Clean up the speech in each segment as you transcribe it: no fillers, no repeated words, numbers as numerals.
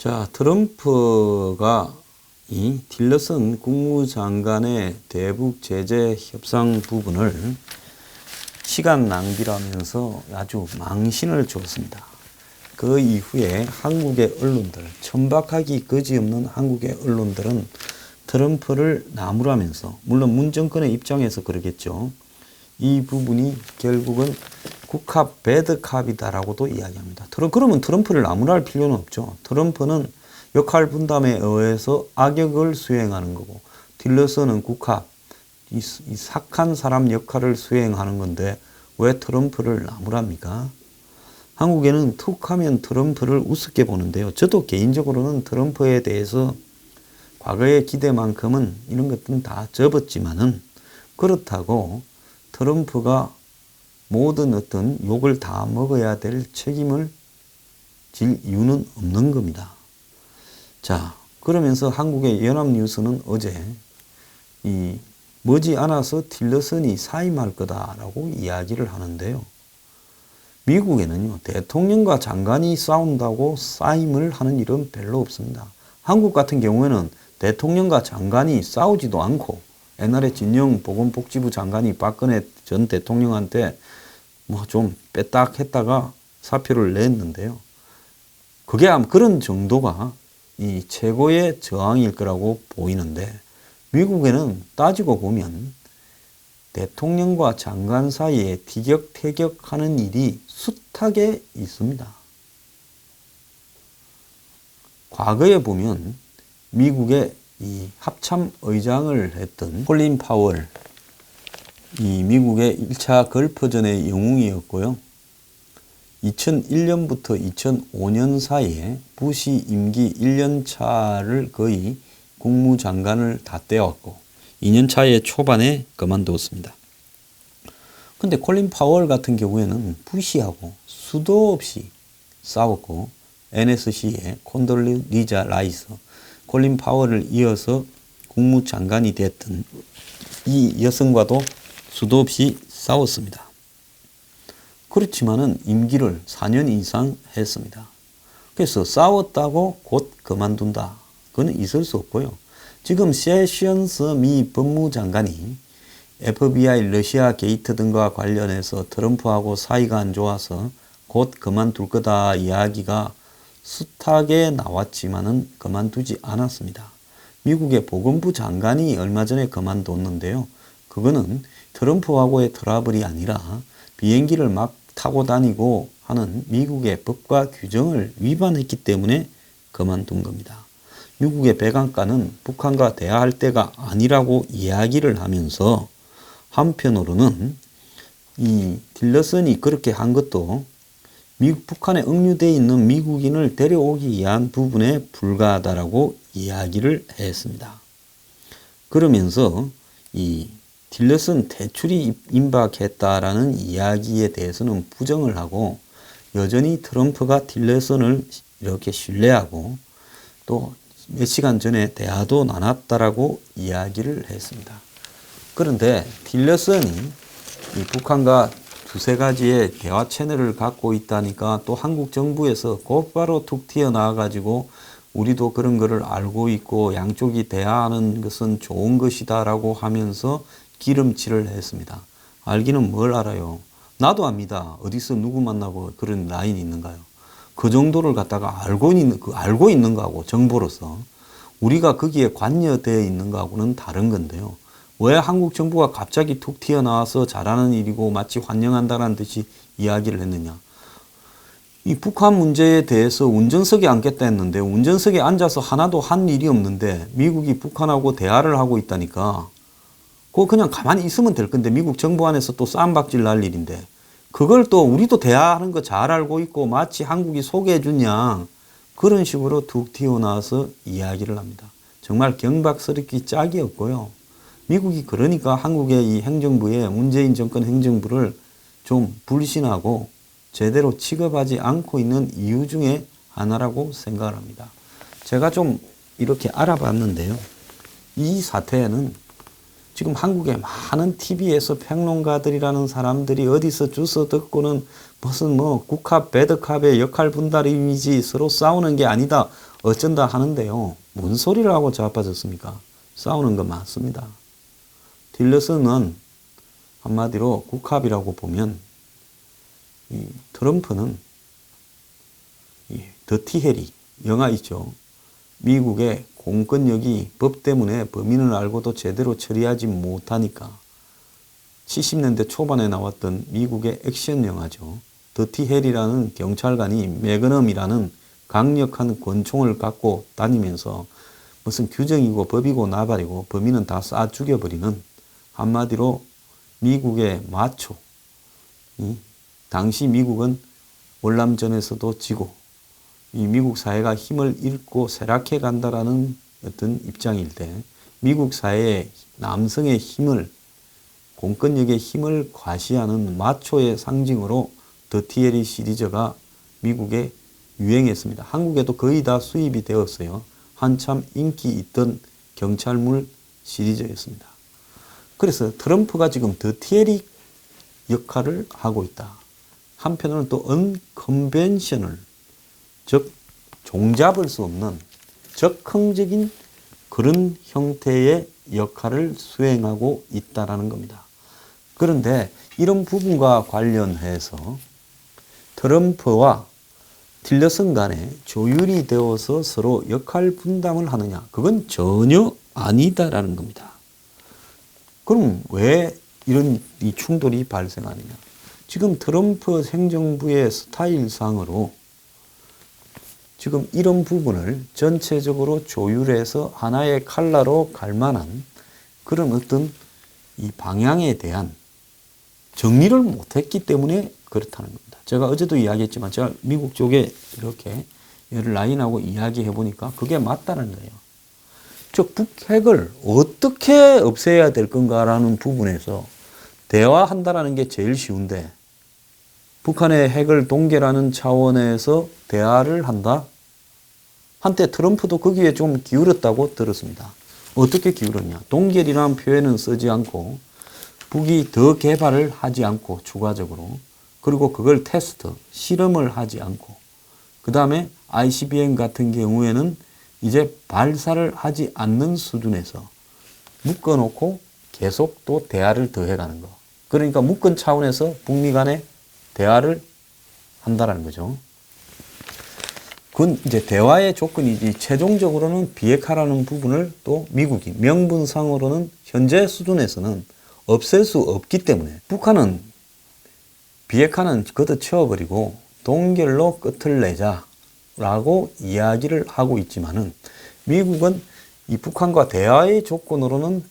자, 트럼프가 이 틸러슨 국무장관의 대북 제재 협상 부분을 시간 낭비라면서 아주 망신을 줬습니다. 그 이후에 한국의 언론들, 천박하기 그지없는 한국의 언론들은 트럼프를 나무라면서, 물론 문 정권의 입장에서 그러겠죠. 이 부분이 결국은 국합 배드캅이다라고도 이야기합니다. 그러면 트럼프를 나무랄 필요는 없죠. 트럼프는 역할 분담에 의해서 악역을 수행하는 거고, 틸러슨은 국합, 이 착한 사람 역할을 수행하는 건데 왜 트럼프를 나무랍니까? 한국에는 툭하면 트럼프를 우습게 보는데요. 저도 개인적으로는 트럼프에 대해서 과거의 기대만큼은 이런 것들은 다 접었지만은, 그렇다고 트럼프가 모든 어떤 욕을 다 먹어야 될 책임을 질 이유는 없는 겁니다. 자, 그러면서 한국의 연합뉴스는 어제 머지않아서 틸러슨이 사임할 거다라고 이야기를 하는데요. 미국에는요, 대통령과 장관이 싸운다고 사임을 하는 일은 별로 없습니다. 한국 같은 경우에는 대통령과 장관이 싸우지도 않고, 옛날에 진영 보건복지부 장관이 박근혜 전 대통령한테 뭐 좀 빼딱했다가 사표를 냈는데요. 그게 아마 그런 정도가 이 최고의 저항일 거라고 보이는데, 미국에는 따지고 보면 대통령과 장관 사이에 티격태격하는 일이 숱하게 있습니다. 과거에 보면 미국의 이 합참 의장을 했던 콜린 파월, 이 미국의 1차 걸프전의 영웅이었고요. 2001년부터 2005년 사이에 부시 임기 1년 차를 거의 국무장관을 다 떼었고 2년 차의 초반에 그만두었습니다. 근데 콜린 파월 같은 경우에는 부시하고 수도 없이 싸웠고, NSC의 콘돌리자 라이스, 콜린 파월을 이어서 국무장관이 됐던 이 여성과도 수도 없이 싸웠습니다. 그렇지만은 임기를 4년 이상 했습니다. 그래서 싸웠다고 곧 그만둔다, 그건 있을 수 없고요. 지금 세션스 미 법무장관이 FBI 러시아 게이트 등과 관련해서 트럼프하고 사이가 안 좋아서 곧 그만둘 거다 이야기가 숱하게 나왔지만은 그만두지 않았습니다. 미국의 보건부 장관이 얼마 전에 그만뒀는데요. 그거는 트럼프하고의 트러블이 아니라 비행기를 막 타고 다니고 하는 미국의 법과 규정을 위반했기 때문에 그만둔 겁니다. 미국의 백악관은 북한과 대화할 때가 아니라고 이야기를 하면서, 한편으로는 이 틸러슨이 그렇게 한 것도 북한에 억류되어 있는 미국인을 데려오기 위한 부분에 불과하다라고 이야기를 했습니다. 그러면서 이 틸러슨 퇴출이 임박했다라는 이야기에 대해서는 부정을 하고, 여전히 트럼프가 틸러슨을 이렇게 신뢰하고 또 몇 시간 전에 대화도 나눴다라고 이야기를 했습니다. 그런데 틸러슨이 이 북한과 두세 가지의 대화 채널을 갖고 있다니까 또 한국 정부에서 곧바로 툭 튀어나와가지고 우리도 그런 거를 알고 있고 양쪽이 대화하는 것은 좋은 것이다 라고 하면서 기름칠을 했습니다. 알기는 뭘 알아요. 나도 압니다. 어디서 누구 만나고 그런 라인이 있는가요. 그 정도를 갖다가 알고 있는 거하고, 정보로서 우리가 거기에 관여되어 있는 거하고는 다른 건데요. 왜 한국 정부가 갑자기 툭 튀어나와서 잘하는 일이고 마치 환영한다는 듯이 이야기를 했느냐. 이 북한 문제에 대해서 운전석에 앉겠다 했는데 운전석에 앉아서 하나도 한 일이 없는데 미국이 북한하고 대화를 하고 있다니까. 그거 그냥 가만히 있으면 될 건데, 미국 정부 안에서 또 쌈박질 날 일인데 그걸 또 우리도 대화하는 거 잘 알고 있고 마치 한국이 소개해 준 양 그런 식으로 툭 튀어나와서 이야기를 합니다. 정말 경박스럽기 짝이 없고요. 미국이 그러니까 한국의 이 행정부의 문재인 정권 행정부를 좀 불신하고 제대로 취급하지 않고 있는 이유 중에 하나라고 생각을 합니다. 제가 좀 이렇게 알아봤는데요. 이 사태에는 지금 한국의 많은 TV에서 평론가들이라는 사람들이 어디서 주워 듣고는 무슨 국합, 배드캅의 역할 분담이지 서로 싸우는 게 아니다. 어쩐다 하는데요. 뭔 소리를 하고 자빠졌습니까? 싸우는 건 맞습니다. 틸러슨은 한마디로 국합이라고 보면 이 트럼프는 이 더티 해리 영화 있죠. 미국의 공권력이 법 때문에 범인을 알고도 제대로 처리하지 못하니까 70년대 초반에 나왔던 미국의 액션 영화죠. 더티 해리라는 경찰관이 매그넘이라는 강력한 권총을 갖고 다니면서 무슨 규정이고 법이고 나발이고 범인은 다 쏴 죽여버리는 한마디로 미국의 마초. 당시 미국은 월남전에서도 지고 이 미국 사회가 힘을 잃고 쇠락해 간다라는 어떤 입장일 때 미국 사회의 남성의 힘을 공권력의 힘을 과시하는 마초의 상징으로 더티 해리 시리즈가 미국에 유행했습니다. 한국에도 거의 다 수입이 되었어요. 한참 인기 있던 경찰물 시리즈였습니다. 그래서 트럼프가 지금 더티 해리 역할을 하고 있다. 한편으로는 또 언컨벤셔널, 즉 종잡을 수 없는 적흥적인 그런 형태의 역할을 수행하고 있다라는 겁니다. 그런데 이런 부분과 관련해서 트럼프와 틸러슨 간에 조율이 되어서 서로 역할 분담을 하느냐? 그건 전혀 아니다라는 겁니다. 그럼 왜 이런 이 충돌이 발생하느냐? 지금 트럼프 행정부의 스타일상으로 지금 이런 부분을 전체적으로 조율해서 하나의 칼라로 갈 만한 그런 어떤 이 방향에 대한 정리를 못했기 때문에 그렇다는 겁니다. 제가 어제도 이야기했지만 제가 미국 쪽에 이렇게 여러 라인하고 이야기해 보니까 그게 맞다는 거예요. 즉 북핵을 어떻게 없애야 될 건가라는 부분에서 대화한다라는 게 제일 쉬운데 북한의 핵을 동결하는 차원에서 대화를 한다? 한때 트럼프도 거기에 좀 기울었다고 들었습니다. 어떻게 기울었냐? 동결이라는 표현은 쓰지 않고 북이 더 개발을 하지 않고 추가적으로 그리고 그걸 테스트, 실험을 하지 않고 그 다음에 ICBM 같은 경우에는 이제 발사를 하지 않는 수준에서 묶어놓고 계속 또 대화를 더 해가는 거. 그러니까 묶은 차원에서 북미 간에 대화를 한다라는 거죠. 그건 이제 대화의 조건이지 최종적으로는 비핵화라는 부분을 또 미국이 명분상으로는 현재 수준에서는 없앨 수 없기 때문에 북한은 비핵화는 걷어채워버리고 동결로 끝을 내자라고 이야기를 하고 있지만은 미국은 이 북한과 대화의 조건으로는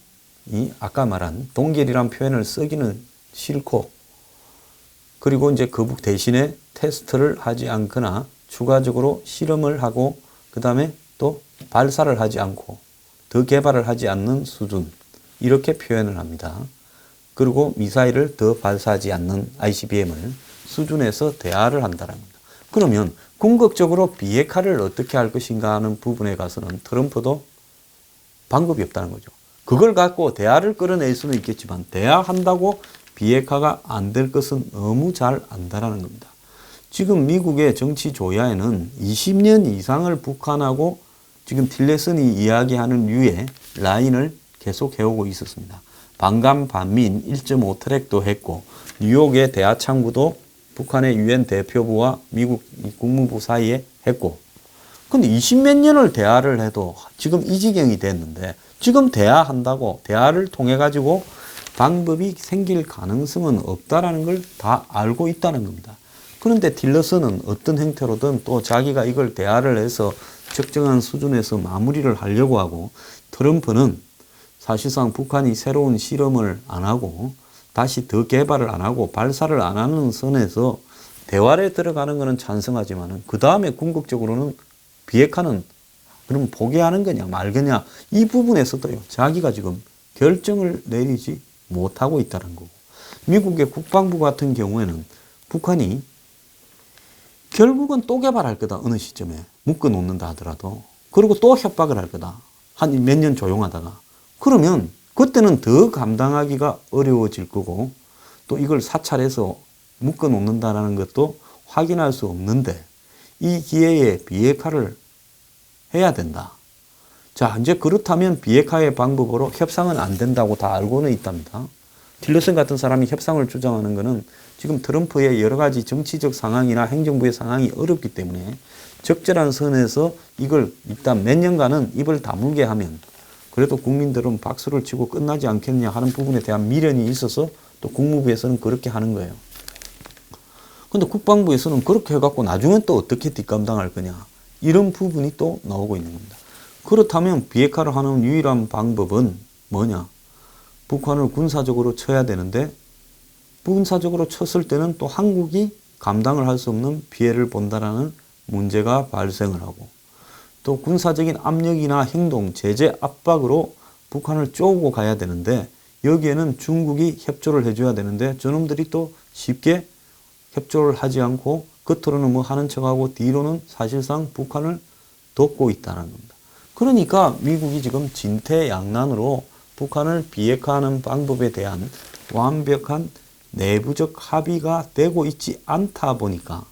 이 아까 말한 동결이란 표현을 쓰기는 싫고 그리고 이제 그 대신에 테스트를 하지 않거나 추가적으로 실험을 하고 그 다음에 또 발사를 하지 않고 더 개발을 하지 않는 수준 이렇게 표현을 합니다. 그리고 미사일을 더 발사하지 않는 ICBM을 수준에서 대화를 한다는 겁니다. 그러면 궁극적으로 비핵화를 어떻게 할 것인가 하는 부분에 가서는 트럼프도 방법이 없다는 거죠. 그걸 갖고 대화를 끌어낼 수는 있겠지만 대화한다고 비핵화가 안 될 것은 너무 잘 안다라는 겁니다. 지금 미국의 정치 조야에는 20년 이상을 북한하고 지금 틸러슨이 이야기하는 류의 라인을 계속 해오고 있었습니다. 반감 반민 1.5 트랙도 했고 뉴욕의 대화 창구도 북한의 유엔 대표부와 미국 국무부 사이에 했고 근데 20몇 년을 대화를 해도 지금 이 지경이 됐는데 지금 대화한다고 대화를 통해 가지고 방법이 생길 가능성은 없다라는 걸 다 알고 있다는 겁니다. 그런데 틸러슨은 어떤 형태로든 또 자기가 이걸 대화를 해서 적정한 수준에서 마무리를 하려고 하고 트럼프는 사실상 북한이 새로운 실험을 안 하고 다시 더 개발을 안 하고 발사를 안 하는 선에서 대화에 들어가는 것은 찬성하지만은 그 다음에 궁극적으로는 비핵화는 그럼 포기하는 거냐 말거냐 이 부분에서도요 자기가 지금 결정을 내리지 못하고 있다는 거고 미국의 국방부 같은 경우에는 북한이 결국은 또 개발할 거다 어느 시점에 묶어 놓는다 하더라도 그리고 또 협박을 할 거다 한 몇 년 조용하다가 그러면 그때는 더 감당하기가 어려워질 거고 또 이걸 사찰해서 묶어 놓는다라는 것도 확인할 수 없는데 이 기회에 비핵화를 해야 된다. 자, 이제 그렇다면 비핵화의 방법으로 협상은 안 된다고 다 알고는 있답니다. 틸러슨 같은 사람이 협상을 주장하는 것은 지금 트럼프의 여러 가지 정치적 상황이나 행정부의 상황이 어렵기 때문에 적절한 선에서 이걸 일단 몇 년간은 입을 다물게 하면 그래도 국민들은 박수를 치고 끝나지 않겠냐 하는 부분에 대한 미련이 있어서 또 국무부에서는 그렇게 하는 거예요. 근데 국방부에서는 그렇게 해갖고 나중엔 또 어떻게 뒷감당할 거냐. 이런 부분이 또 나오고 있는 겁니다. 그렇다면 비핵화를 하는 유일한 방법은 뭐냐? 북한을 군사적으로 쳐야 되는데 군사적으로 쳤을 때는 또 한국이 감당을 할 수 없는 피해를 본다라는 문제가 발생을 하고 또 군사적인 압력이나 행동, 제재 압박으로 북한을 쪼고 가야 되는데 여기에는 중국이 협조를 해줘야 되는데 저놈들이 또 쉽게 협조를 하지 않고 겉으로는 뭐 하는 척하고 뒤로는 사실상 북한을 돕고 있다는 겁니다. 그러니까 미국이 지금 진퇴양난으로 북한을 비핵화하는 방법에 대한 완벽한 내부적 합의가 되고 있지 않다 보니까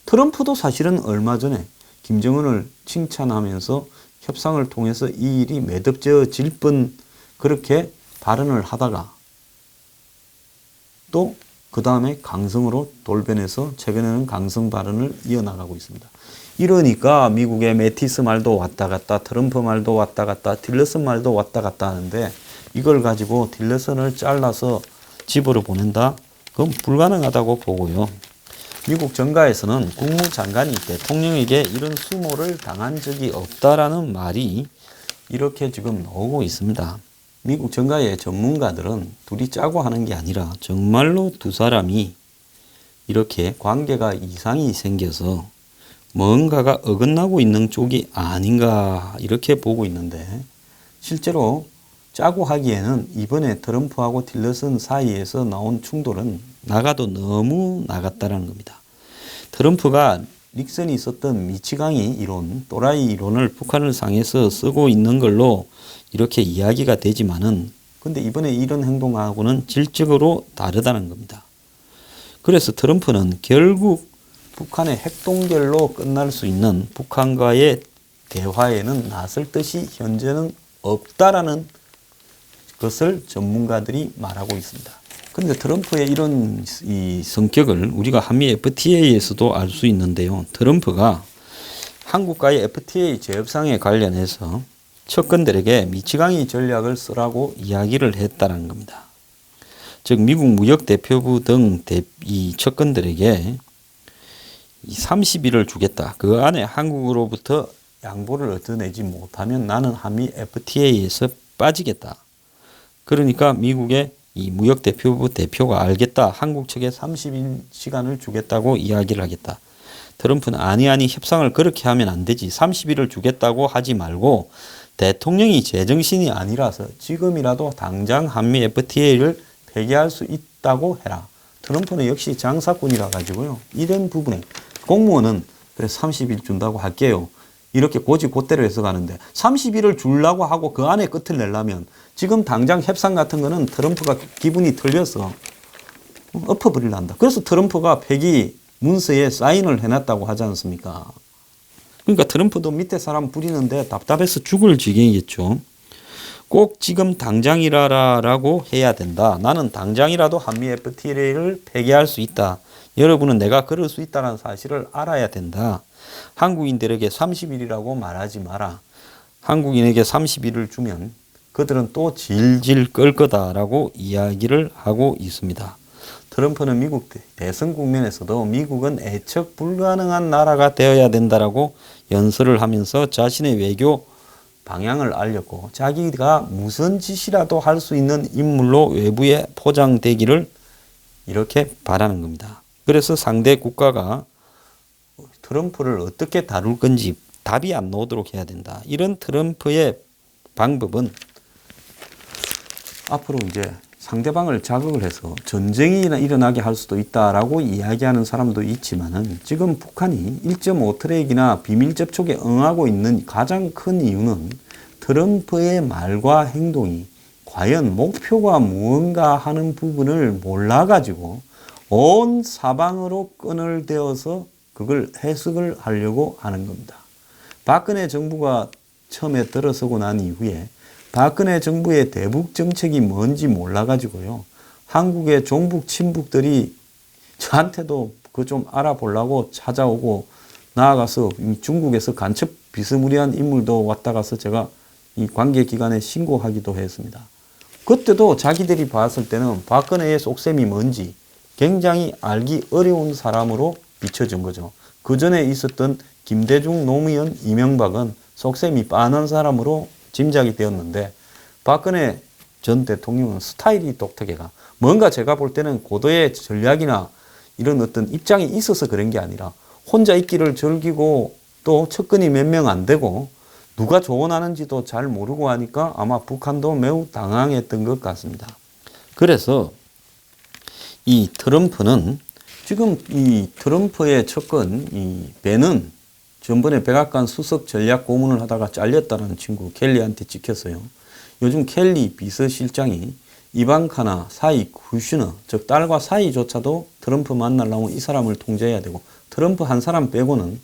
트럼프도 사실은 얼마 전에 김정은을 칭찬하면서 협상을 통해서 이 일이 매듭져질 뻔 그렇게 발언을 하다가 또 그 다음에 강성으로 돌변해서 최근에는 강성 발언을 이어나가고 있습니다. 이러니까 미국의 매티스 말도 왔다 갔다 트럼프 말도 왔다 갔다 틸러슨 말도 왔다 갔다 하는데 이걸 가지고 틸러슨을 잘라서 집으로 보낸다? 그건 불가능하다고 보고요. 미국 정가에서는 국무장관이 대통령에게 이런 수모를 당한 적이 없다라는 말이 이렇게 지금 나오고 있습니다. 미국 정가의 전문가들은 둘이 짜고 하는 게 아니라 정말로 두 사람이 이렇게 관계가 이상이 생겨서 뭔가가 어긋나고 있는 쪽이 아닌가 이렇게 보고 있는데 실제로 짜고 하기에는 이번에 트럼프하고 틸러슨 사이에서 나온 충돌은 나가도 너무 나갔다라는 겁니다. 트럼프가 닉슨이 썼던 미치광이 이론, 또라이 이론을 북한을 상해서 쓰고 있는 걸로 이렇게 이야기가 되지만은 근데 이번에 이런 행동하고는 질적으로 다르다는 겁니다. 그래서 트럼프는 결국 북한의 핵동결로 끝날 수 있는 북한과의 대화에는 나설 뜻이 현재는 없다라는 것을 전문가들이 말하고 있습니다. 그런데 트럼프의 이런 이 성격을 우리가 한미 FTA에서도 알 수 있는데요. 트럼프가 한국과의 FTA 재협상에 관련해서 척근들에게 미치광이 전략을 쓰라고 이야기를 했다는 겁니다. 즉 미국 무역대표부 등 이 척근들에게 30일을 주겠다. 그 안에 한국으로부터 양보를 얻어내지 못하면 나는 한미 FTA에서 빠지겠다. 그러니까 미국의 이 무역대표부 대표가 알겠다. 한국 측에 30일 시간을 주겠다고 이야기를 하겠다. 트럼프는 아니 협상을 그렇게 하면 안 되지. 30일을 주겠다고 하지 말고 대통령이 제정신이 아니라서 지금이라도 당장 한미 FTA를 폐기할 수 있다고 해라. 트럼프는 역시 장사꾼이라 가지고요. 이런 부분에 공무원은 그래 30일 준다고 할게요. 이렇게 고지고대로 해서 가는데 30일을 주려고 하고 그 안에 끝을 내려면 지금 당장 협상 같은 거는 트럼프가 기분이 틀려서 엎어버리려 그래서 트럼프가 폐기 문서에 사인을 해놨다고 하지 않습니까? 그러니까 트럼프도 밑에 사람 부리는데 답답해서 죽을 지경이겠죠. 꼭 지금 당장이라고 해야 된다. 나는 당장이라도 한미 FTA를 폐기할 수 있다. 여러분은 내가 그럴 수 있다는 사실을 알아야 된다. 한국인들에게 30일이라고 말하지 마라. 한국인에게 30일을 주면 그들은 또 질질 끌 거다라고 이야기를 하고 있습니다. 트럼프는 미국 대선 국면에서도 미국은 애척 불가능한 나라가 되어야 된다라고 연설을 하면서 자신의 외교 방향을 알렸고 자기가 무슨 짓이라도 할 수 있는 인물로 외부에 포장되기를 이렇게 바라는 겁니다. 그래서 상대 국가가 트럼프를 어떻게 다룰 건지 답이 안 나오도록 해야 된다. 이런 트럼프의 방법은 앞으로 이제 상대방을 자극을 해서 전쟁이 일어나게 할 수도 있다라고 이야기하는 사람도 있지만은 지금 북한이 1.5 트랙이나 비밀 접촉에 응하고 있는 가장 큰 이유는 트럼프의 말과 행동이 과연 목표가 무언가 하는 부분을 몰라가지고 온 사방으로 끈을 대어서 그걸 해석을 하려고 하는 겁니다. 박근혜 정부가 처음에 들어서고 난 이후에 박근혜 정부의 대북 정책이 뭔지 몰라가지고요. 한국의 종북 친북들이 저한테도 그거 좀 알아보려고 찾아오고 나아가서 중국에서 간첩 비스무리한 인물도 왔다 가서 제가 이 관계기관에 신고하기도 했습니다. 그때도 자기들이 봤을 때는 박근혜의 속셈이 뭔지 굉장히 알기 어려운 사람으로 비춰진 거죠. 그 전에 있었던 김대중, 노무현, 이명박은 속셈이 빤한 사람으로 짐작이 되었는데 박근혜 전 대통령은 스타일이 독특해가 뭔가 제가 볼 때는 고도의 전략이나 이런 어떤 입장이 있어서 그런 게 아니라 혼자 있기를 즐기고 또 측근이 몇 명 안 되고 누가 조언하는지도 잘 모르고 하니까 아마 북한도 매우 당황했던 것 같습니다. 그래서 이 트럼프는 지금 이 트럼프의 측근 이 벤은 전번에 백악관 수석 전략 고문을 하다가 잘렸다는 친구 켈리한테 찍혔어요. 요즘 켈리 비서실장이 이방카나 사이 쿠슈너 즉 딸과 사이조차도 트럼프 만나려면 이 사람을 통제해야 되고 트럼프 한 사람 빼고는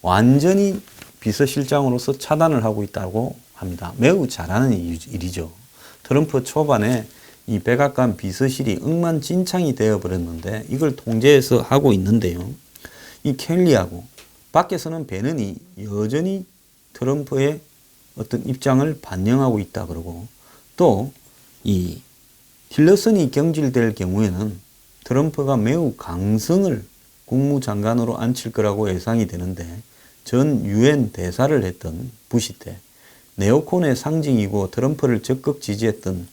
완전히 비서실장으로서 차단을 하고 있다고 합니다. 매우 잘하는 일이죠. 트럼프 초반에 이 백악관 비서실이 엉망진창이 되어버렸는데 이걸 통제해서 하고 있는데요. 이 켈리하고 밖에서는 베넌이 여전히 트럼프의 어떤 입장을 반영하고 있다 그러고 또 이 틸러슨이 경질될 경우에는 트럼프가 매우 강성을 국무장관으로 앉힐 거라고 예상이 되는데 전 유엔 대사를 했던 부시 때 네오콘의 상징이고 트럼프를 적극 지지했던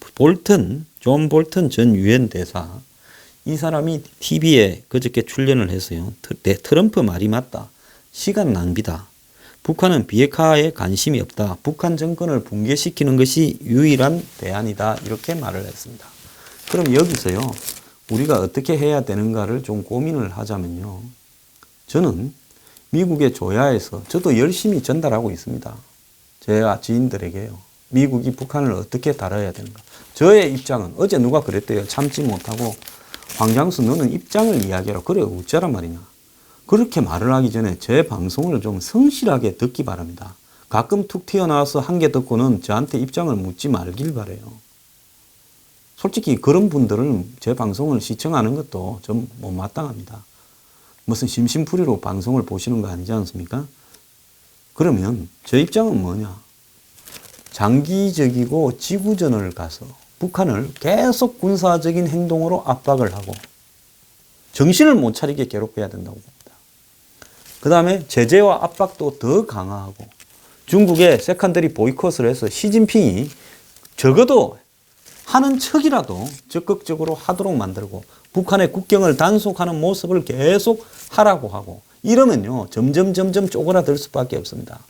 존 볼턴 전 유엔 대사 이 사람이 TV에 그저께 출연을 했어요. 트럼프 말이 맞다. 시간 낭비다. 북한은 비핵화에 관심이 없다. 북한 정권을 붕괴시키는 것이 유일한 대안이다. 이렇게 말을 했습니다. 그럼 여기서요. 우리가 어떻게 해야 되는가를 좀 고민을 하자면요. 저는 미국의 조야에서 저도 열심히 전달하고 있습니다. 제 지인들에게요. 미국이 북한을 어떻게 다뤄야 되는가. 저의 입장은 어제 누가 그랬대요. 참지 못하고 황장수 너는 입장을 이야기하라. 그래 어쩌란 말이냐. 그렇게 말을 하기 전에 제 방송을 좀 성실하게 듣기 바랍니다. 가끔 툭 튀어나와서 한 개 듣고는 저한테 입장을 묻지 말길 바라요. 솔직히 그런 분들은 제 방송을 시청하는 것도 좀 못마땅합니다. 무슨 심심풀이로 방송을 보시는 거 아니지 않습니까? 그러면 제 입장은 뭐냐? 장기적이고 지구전을 가서 북한을 계속 군사적인 행동으로 압박을 하고 정신을 못 차리게 괴롭혀야 된다고 봅니다. 그 다음에 제재와 압박도 더 강화하고 중국의 세컨더리 보이콧을 해서 시진핑이 적어도 하는 척이라도 적극적으로 하도록 만들고 북한의 국경을 단속하는 모습을 계속 하라고 하고 이러면요 점점 쪼그라들 수밖에 없습니다.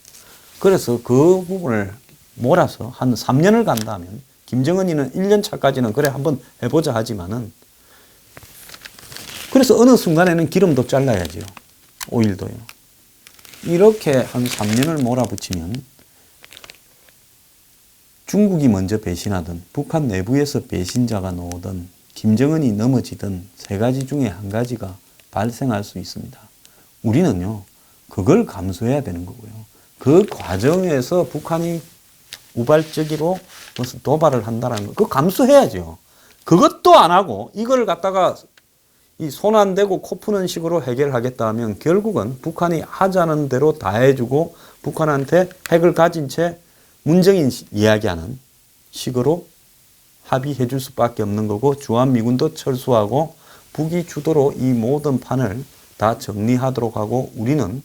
그래서 그 부분을 몰아서 한 3년을 간다면 김정은이는 1년 차까지는 그래 한번 해보자 하지만은 그래서 어느 순간에는 기름도 잘라야지요. 오일도요. 이렇게 한 3년을 몰아붙이면 중국이 먼저 배신하든 북한 내부에서 배신자가 나오든 김정은이 넘어지든 세 가지 중에 한 가지가 발생할 수 있습니다. 우리는요. 그걸 감수해야 되는 거고요. 그 과정에서 북한이 우발적으로 무슨 도발을 한다는 거 그거 감수해야죠. 그것도 안 하고 이걸 갖다가 이 손 안 대고 코 푸는 식으로 해결하겠다 하면 결국은 북한이 하자는 대로 다 해주고 북한한테 핵을 가진 채 문정인 이야기하는 식으로 합의해 줄 수밖에 없는 거고 주한미군도 철수하고 북이 주도로 이 모든 판을 다 정리하도록 하고 우리는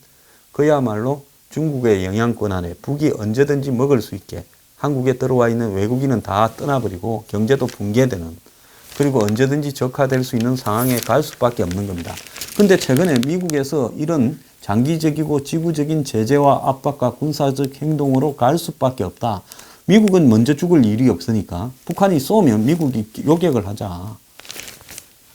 그야말로 중국의 영향권 안에 북이 언제든지 먹을 수 있게 한국에 들어와 있는 외국인은 다 떠나버리고 경제도 붕괴되는 그리고 언제든지 적화될 수 있는 상황에 갈 수밖에 없는 겁니다. 근데 최근에 미국에서 이런 장기적이고 지구적인 제재와 압박과 군사적 행동으로 갈 수밖에 없다. 미국은 먼저 죽을 일이 없으니까 북한이 쏘면 미국이 요격을 하자.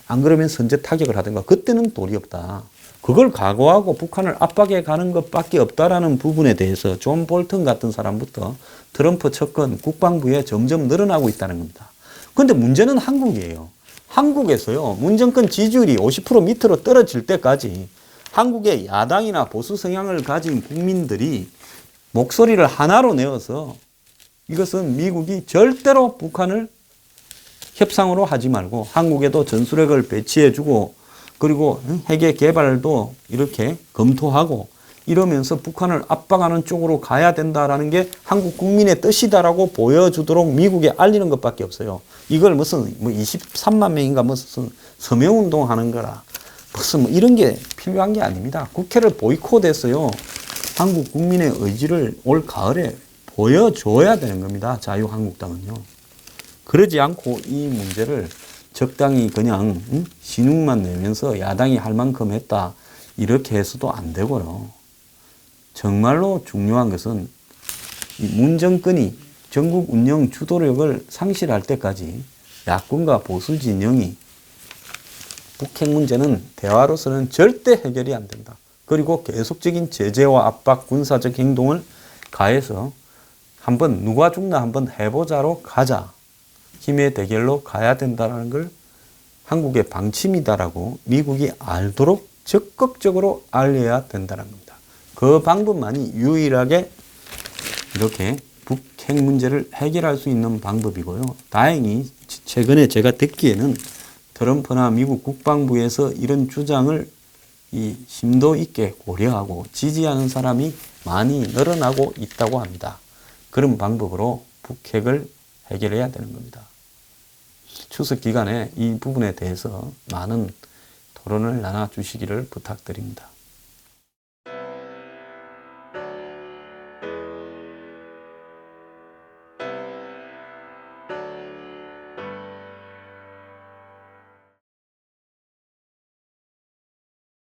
안 그러면 선제 타격을 하든가. 그때는 도리 없다. 그걸 각오하고 북한을 압박해 가는 것밖에 없다라는 부분에 대해서 존 볼턴 같은 사람부터 트럼프 측근 국방부에 점점 늘어나고 있다는 겁니다. 그런데 문제는 한국이에요. 한국에서요. 문정권 지지율이 50% 밑으로 떨어질 때까지 한국의 야당이나 보수 성향을 가진 국민들이 목소리를 하나로 내어서 이것은 미국이 절대로 북한을 협상으로 하지 말고 한국에도 전술핵을 배치해주고 그리고 핵의 개발도 이렇게 검토하고 이러면서 북한을 압박하는 쪽으로 가야 된다라는 게 한국 국민의 뜻이다라고 보여주도록 미국에 알리는 것밖에 없어요. 이걸 무슨 뭐 23만 명인가 무슨 서명운동 하는 거라 무슨 뭐 이런 게 필요한 게 아닙니다. 국회를 보이콧했어요. 한국 국민의 의지를 올 가을에 보여줘야 되는 겁니다. 자유한국당은요. 그러지 않고 이 문제를 적당히 그냥 신용만 내면서 야당이 할 만큼 했다 이렇게 해서도 안 되고요. 정말로 중요한 것은 이 문 정권이 전국 운영 주도력을 상실할 때까지 야권과 보수 진영이 북핵 문제는 대화로서는 절대 해결이 안 된다. 그리고 계속적인 제재와 압박, 군사적 행동을 가해서 한번 누가 죽나 한번 해보자로 가자. 힘의 대결로 가야 된다는 걸 한국의 방침이다라고 미국이 알도록 적극적으로 알려야 된다는 겁니다. 그 방법만이 유일하게 이렇게 북핵 문제를 해결할 수 있는 방법이고요. 다행히 최근에 제가 듣기에는 트럼프나 미국 국방부에서 이런 주장을 이 심도 있게 고려하고 지지하는 사람이 많이 늘어나고 있다고 합니다. 그런 방법으로 북핵을 해결해야 되는 겁니다. 추석 기간에 이 부분에 대해서 많은 토론을 나눠주시기를 부탁드립니다.